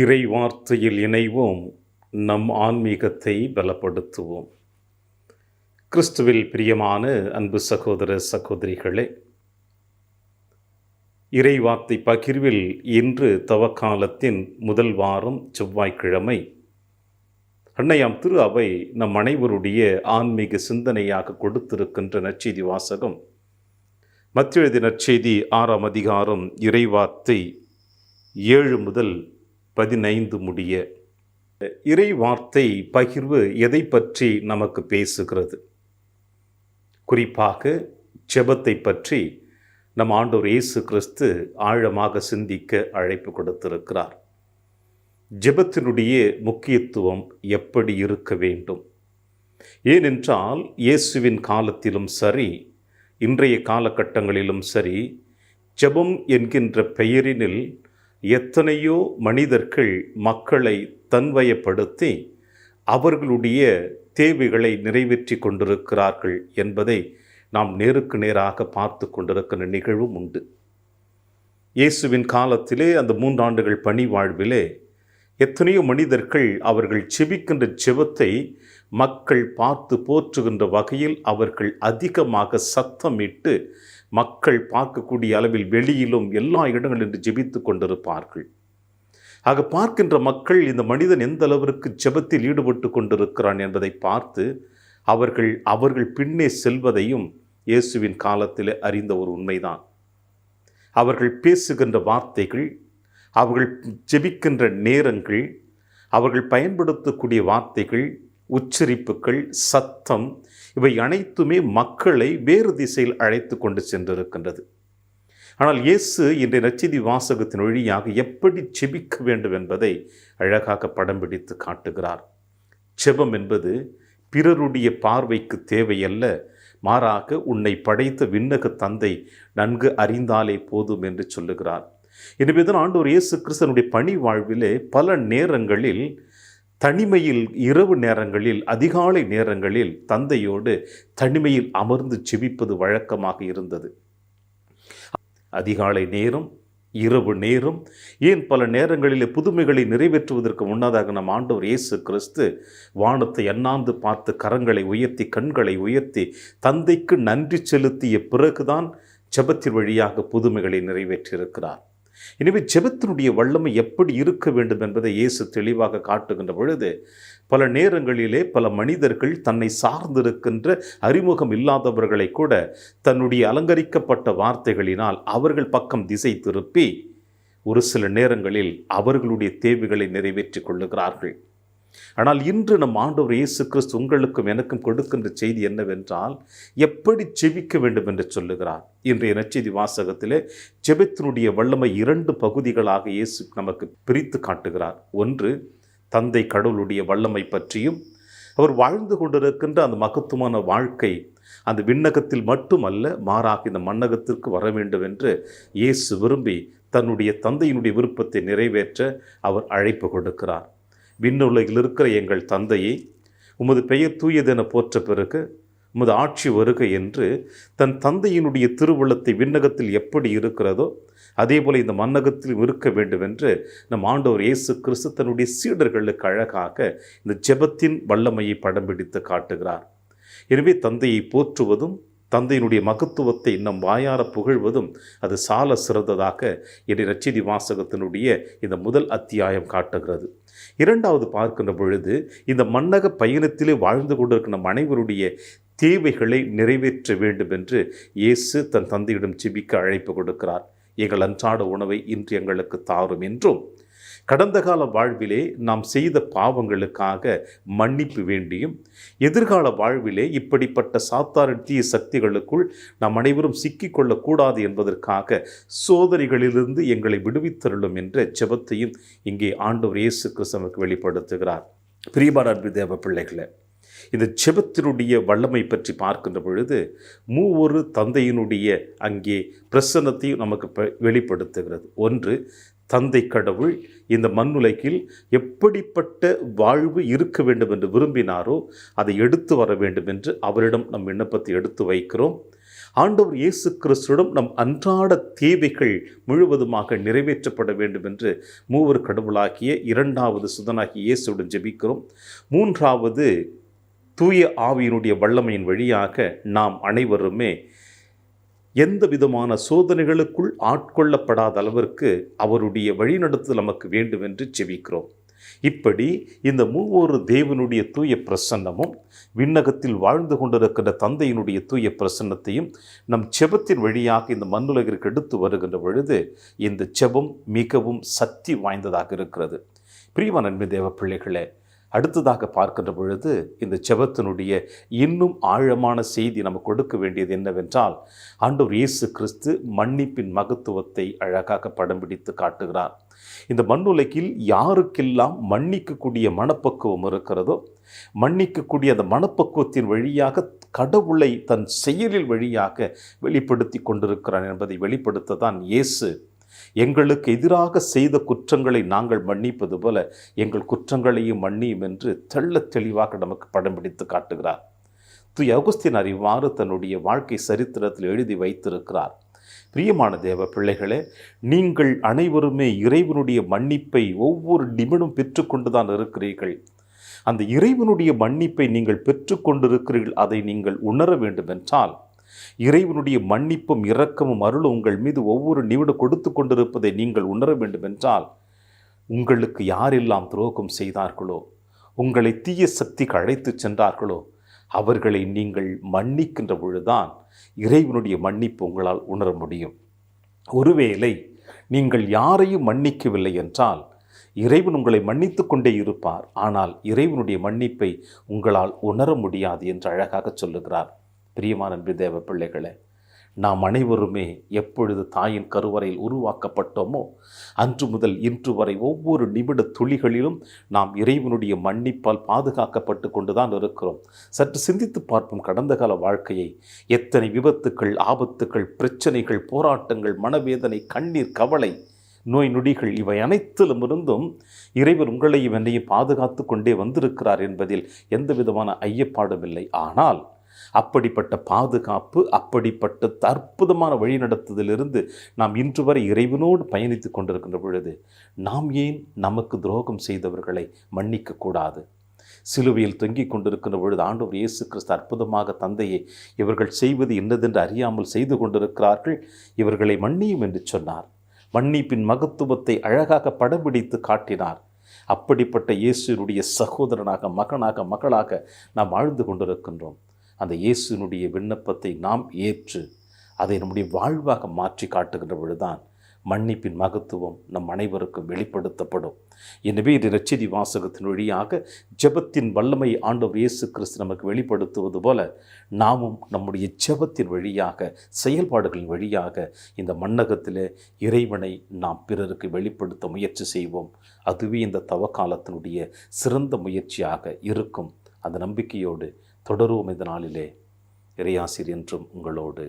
இறை வார்த்தையில் இணைவோம், நம் ஆன்மீகத்தை பலப்படுத்துவோம். கிறிஸ்துவில் பிரியமான அன்பு சகோதர சகோதரிகளே, இறை வார்த்தை பகிர்வில் இன்று தவக்காலத்தின் முதல் வாரம் செவ்வாய்க்கிழமை அன்னையாம் திரு அவை நம் அனைவருடைய ஆன்மீக சிந்தனையாக கொடுத்திருக்கின்ற நற்செய்தி வாசகம் மத்தேயு எழுதிய நற்செய்தி 6ஆம் அதிகாரம் இறைவார்த்தை 7 முதல் 15 முடிய. இறை வார்த்தை பகிர்வு எதை பற்றி நமக்கு பேசுகிறது? குறிப்பாக ஜெபத்தை பற்றி நம் ஆண்டவர் இயேசு கிறிஸ்து ஆழமாக சிந்திக்க அழைப்பு கொடுத்திருக்கிறார். ஜெபத்தினுடைய முக்கியத்துவம் எப்படி இருக்க வேண்டும்? ஏனென்றால் இயேசுவின் காலத்திலும் சரி, இன்றைய காலகட்டங்களிலும் சரி, ஜெபம் என்கின்ற பெயரினில் எத்தனையோ மனிதர்கள் மக்களை தன்வயப்படுத்தி அவர்களுடைய தேவைகளை நிறைவேற்றி கொண்டிருக்கிறார்கள் என்பதை நாம் நேருக்கு நேராக பார்த்து கொண்டிருக்கிற நிகழ்வும் உண்டு. இயேசுவின் காலத்திலே அந்த 3 ஆண்டுகள் பணி வாழ்விலே எத்தனையோ மனிதர்கள் அவர்கள் செபிக்கின்ற ஜெபத்தை மக்கள் பார்த்து போற்றுகின்ற வகையில் அவர்கள் அதிகமாக சத்தமிட்டு மக்கள் பார்க்கக்கூடிய அளவில் வெளியிலும் எல்லா இடங்களிலும் ஜெபித்து கொண்டிருப்பார்கள். ஆக பார்க்கின்ற மக்கள் இந்த மனிதன் எந்த அளவிற்கு ஜெபத்தில் ஈடுபட்டு கொண்டிருக்கிறான் என்பதை பார்த்து அவர்கள் பின்னே செல்வதையும் இயேசுவின் காலத்தில் அறிந்த ஒரு உண்மைதான். அவர்கள் பேசுகின்ற வார்த்தைகள், அவர்கள் ஜெபிக்கின்ற நேரங்கள், அவர்கள் பயன்படுத்தக்கூடிய வார்த்தைகள், உச்சரிப்புகள், சத்தம், இவை அனைத்துமே மக்களை வேறு திசையில் அழைத்து கொண்டு சென்றிருக்கின்றது. ஆனால் இயேசு இன்றைய நற்செய்தி வாசகத்தின் வழியாக எப்படி ஜெபிக்க வேண்டும் என்பதை அழகாக படம் பிடித்து காட்டுகிறார். ஜெபம் என்பது பிறருடைய பார்வைக்கு தேவையல்ல, மாறாக உன்னை படைத்த விண்ணக தந்தை நன்கு அறிந்தாலே போதும் என்று சொல்லுகிறார். எனவேதான் ஆண்டவர் இயேசு கிறிஸ்துவினுடைய பணி வாழ்விலே பல நேரங்களில் தனிமையில், இரவு நேரங்களில், அதிகாலை நேரங்களில் தந்தையோடு தனிமையில் அமர்ந்து ஜெபிப்பது வழக்கமாக இருந்தது. அதிகாலை நேரம், இரவு நேரம், ஏன் பல நேரங்களிலே புதுமைகளை நிறைவேற்றுவதற்கு முன்னதாக நம் ஆண்டவர் இயேசு கிறிஸ்து வானத்தை அண்ணாந்து பார்த்து கரங்களை உயர்த்தி கண்களை உயர்த்தி தந்தைக்கு நன்றி செலுத்திய பிறகுதான் ஜெபத்தின் வழியாக புதுமைகளை நிறைவேற்றியிருக்கிறார். எனவே ஜெபத்தினுடைய வல்லமை எப்படி இருக்க வேண்டும் என்பதை இயேசு தெளிவாக காட்டுகின்ற பொழுது பல நேரங்களிலே பல மனிதர்கள் தன்னை சார்ந்திருக்கின்ற அறிமுகம் இல்லாதவர்களை கூட தன்னுடைய அலங்கரிக்கப்பட்ட வார்த்தைகளினால் அவர்கள் பக்கம் திசை திருப்பி ஒரு சில நேரங்களில் அவர்களுடைய தேவைகளை நிறைவேற்றிக் கொள்ளுகிறார்கள். ஆனால் இன்று நம் ஆண்டவர் இயேசு கிறிஸ்து உங்களுக்கும் எனக்கும் கொடுக்கின்ற செய்தி என்னவென்றால், எப்படி ஜெபிக்க வேண்டும் என்று சொல்லுகிறார். இன்றைய நற்செய்தி வாசகத்திலே ஜெபத்தினுடைய வல்லமை 2 பகுதிகளாக இயேசு நமக்கு பிரித்து காட்டுகிறார். ஒன்று, தந்தை கடவுளுடைய வல்லமை பற்றியும், அவர் வாழ்ந்து கொண்டிருக்கின்ற அந்த மகத்துவமான வாழ்க்கை அந்த விண்ணகத்தில் மட்டுமல்ல, மாறாக இந்த மண்ணகத்திற்கு வர வேண்டும் என்று இயேசு விரும்பி தன்னுடைய தந்தையினுடைய விருப்பத்தை நிறைவேற்ற அவர் அழைப்பு கொடுக்கிறார். விண்ணுலகில் இருக்கிற எங்கள் தந்தையை, உமது பெயர் தூயதென போற்ற பிறகு உமது ஆட்சி வருக என்று தன் தந்தையினுடைய திருவுள்ளத்தை விண்ணகத்தில் எப்படி இருக்கிறதோ அதே போல இந்த மண்ணகத்தில் இருக்க வேண்டும் என்று நம் ஆண்டவர் இயேசு கிறிஸ்து தன்னுடைய சீடர்களுக்கு அழகாக இந்த ஜெபத்தின் வல்லமையை படம் பிடித்து காட்டுகிறார். எனவே தந்தையை போற்றுவதும் தந்தையினுடைய மகத்துவத்தை நம் வாயார புகழ்வதும் அது சால சிறந்ததாக என்ற நற்செய்தி வாசகத்தினுடைய இந்த முதல் அத்தியாயம் காட்டுகிறது. இரண்டாவது பார்க்கின்ற பொழுது இந்த மண்ணக பயணத்திலே வாழ்ந்து கொண்டிருக்கிற நம் அனைவருடைய தேவைகளை நிறைவேற்ற வேண்டும் என்று இயேசு தன் தந்தையிடம் ஜெபிக்க அழைப்பு கொடுக்கிறார். எங்கள் அன்றாட உணவை இன்று எங்களுக்கு தாரும் என்றும், கடந்த கால வாழ்விலே நாம் செய்த பாவங்களுக்காக மன்னிப்பு வேண்டியும், எதிர்கால வாழ்விலே இப்படிப்பட்ட சாத்தானின் தீய சக்திகளுக்குள் நாம் அனைவரும் சிக்கிக்கொள்ளக்கூடாது என்பதற்காக சோதனைகளிலிருந்து எங்களை விடுவித்தருளும் என்ற ஜெபத்தையும் இங்கே ஆண்டவர் இயேசு கிறிஸ்து வெளிப்படுத்துகிறார். பிரியமான அன்பு தேவ பிள்ளைகளே, இந்த ஜெபத்தினுடைய வல்லமை பற்றி பார்க்கின்ற பொழுது மூவொரு தந்தையினுடைய அங்கே பிரசன்னத்தையும் நமக்கு வெளிப்படுத்துகிறது. ஒன்று, தந்தை கடவுள் இந்த மண்ணுலகில் எப்படிப்பட்ட வாழ்வு இருக்க வேண்டும் என்று விரும்பினாரோ அதை எடுத்து வர வேண்டும் என்று அவரிடம் நம் விண்ணப்பத்தை எடுத்து வைக்கிறோம். ஆண்டவர் இயேசு கிறிஸ்துவிடம் நம் அன்றாட தேவைகள் முழுவதுமாக நிறைவேற்றப்பட வேண்டும் என்று மூவர் கடவுளாகிய இரண்டாவது சுதனாகிய இயேசுடன் ஜெபிக்கிறோம். மூன்றாவது, தூய ஆவியினுடைய வல்லமையின் வழியாக நாம் அனைவருமே எந்த விதமான சோதனைகளுக்குள் ஆட்கொள்ளப்படாத அளவிற்கு அவருடைய வழிநடத்துதல் நமக்கு வேண்டும் என்று ஜெபிக்கிறோம். இப்படி இந்த மூவொரு தேவனுடைய தூய பிரசன்னமும் விண்ணகத்தில் வாழ்ந்து கொண்டிருக்கின்ற தந்தையினுடைய தூய பிரசன்னத்தையும் நம் செபத்தின் வழியாக இந்த மண்ணுலகிற்கு எடுத்து வருகின்ற பொழுது இந்த செபம் மிகவும் சக்தி வாய்ந்ததாக இருக்கிறது. பிரியமான அன்பு தேவ பிள்ளைகளே, அடுத்ததாக பார்க்கின்ற பொழுது இந்த செபத்தினுடைய இன்னும் ஆழமான செய்தி நமக்கு கொடுக்க வேண்டியது என்னவென்றால், ஆண்டவர் இயேசு கிறிஸ்து மன்னிப்பின் மகத்துவத்தை அழகாக படம் பிடித்து காட்டுகிறார். இந்த மண்ணுலகில் யாருக்கெல்லாம் மன்னிக்கக்கூடிய மனப்பக்குவம் இருக்கிறதோ, மன்னிக்கக்கூடிய அந்த மனப்பக்குவத்தின் வழியாக கடவுளை தன் செயலில் வழியாக வெளிப்படுத்தி கொண்டிருக்கிறான் என்பதை வெளிப்படுத்த தான் இயேசு எங்களுக்கு எதிராக செய்த குற்றங்களை நாங்கள் மன்னிப்பது போல எங்கள் குற்றங்களையும் மன்னியும் என்று தெள்ளத் தெளிவாக நமக்கு படம் பிடித்து காட்டுகிறார். தூய அகுஸ்தீனார் இவ்வாறு தன்னுடைய வாழ்க்கை சரித்திரத்தில் எழுதி வைத்திருக்கிறார். பிரியமான தேவ பிள்ளைகளே, நீங்கள் அனைவருமே இறைவனுடைய மன்னிப்பை ஒவ்வொரு நிமிடம் பெற்றுக்கொண்டுதான் இருக்கிறீர்கள். அந்த இறைவனுடைய மன்னிப்பை நீங்கள் பெற்றுக்கொண்டிருக்கிறீர்கள். அதை நீங்கள் உணர வேண்டுமென்றால், இறைவனுடைய மன்னிப்பும் இரக்கமும் அருளும் உங்கள் மீது ஒவ்வொரு நிமிடம் கொடுத்து கொண்டிருப்பதை நீங்கள் உணர வேண்டுமென்றால், உங்களுக்கு யாரெல்லாம் துரோகம் செய்தார்களோ, உங்களை தீய சக்திக்கு அழைத்து சென்றார்களோ, அவர்களை நீங்கள் மன்னிக்கின்ற பொழுதுதான் இறைவனுடைய மன்னிப்பு உங்களால் உணர முடியும். ஒருவேளை நீங்கள் யாரையும் மன்னிக்கவில்லை என்றால் இறைவன் உங்களை மன்னித்து கொண்டே இருப்பார். ஆனால் இறைவனுடைய மன்னிப்பை உங்களால் உணர முடியாது என்று அழகாக சொல்லுகிறார். பிரியமான அன்பு தேவ பிள்ளைகளே, நாம் அனைவருமே எப்பொழுது தாயின் கருவறையில் உருவாக்கப்பட்டோமோ அன்று முதல் இன்று வரை ஒவ்வொரு நிமிட துளிகளிலும் நாம் இறைவனுடைய மன்னிப்பால் பாதுகாக்கப்பட்டு கொண்டுதான் இருக்கிறோம். சற்று சிந்தித்து பார்ப்போம் கடந்த கால வாழ்க்கையை. எத்தனை விபத்துக்கள், ஆபத்துக்கள், பிரச்சனைகள், போராட்டங்கள், மனவேதனை, கண்ணீர், கவலை, நோய் நொடிகள், இவை அனைத்திலும் இருந்தும் இறைவன் உங்களையும் என்னையும் பாதுகாத்து கொண்டே வந்திருக்கிறார் என்பதில் எந்த விதமான ஐயப்பாடும் இல்லை. ஆனால் அப்படிப்பட்ட பாதுகாப்பு, அப்படிப்பட்ட அற்புதமான வழிநடத்துதலிருந்து நாம் இன்று வரை இறைவனோடு பயணித்து கொண்டிருக்கின்ற பொழுது நாம் ஏன் நமக்கு துரோகம் செய்தவர்களை மன்னிக்கக்கூடாது? சிலுவையில் தொங்கிக் கொண்டிருக்கின்ற பொழுது ஆண்டவர் இயேசு கிறிஸ்து அற்புதமாக, தந்தையை, இவர்கள் செய்வது என்னதென்று அறியாமல் செய்து கொண்டிருக்கிறார்கள், இவர்களை மன்னியும் என்று சொன்னார். மன்னிப்பின் மகத்துவத்தை அழகாக படம்பிடித்து காட்டினார். அப்படிப்பட்ட இயேசுனுடைய சகோதரனாக, மகனாக, மகளாக நாம் வாழ்ந்து கொண்டிருக்கின்றோம். அந்த இயேசுனுடைய விண்ணப்பத்தை நாம் ஏற்று அதை நம்முடைய வாழ்வாக மாற்றி காட்டுகின்ற பொழுதுதான் மன்னிப்பின் மகத்துவம் நம் அனைவருக்கும் வெளிப்படுத்தப்படும். எனவே இது நற்செய்தி வாசகத்தின் வழியாக ஜெபத்தின் வல்லமை ஆண்டவர் இயேசு கிறிஸ்து நமக்கு வெளிப்படுத்துவது போல நாமும் நம்முடைய ஜெபத்தின் வழியாக, செயல்பாடுகளின் வழியாக இந்த மண்ணகத்தில் இறைவனை நாம் பிறருக்கு வெளிப்படுத்த முயற்சி செய்வோம். அதுவே இந்த தவக்காலத்தினுடைய சிறந்த முயற்சியாக இருக்கும். அந்த நம்பிக்கையோடு தொடருவோம். இந்த நாளிலே இறையாசிர் என்றும் உங்களோடு.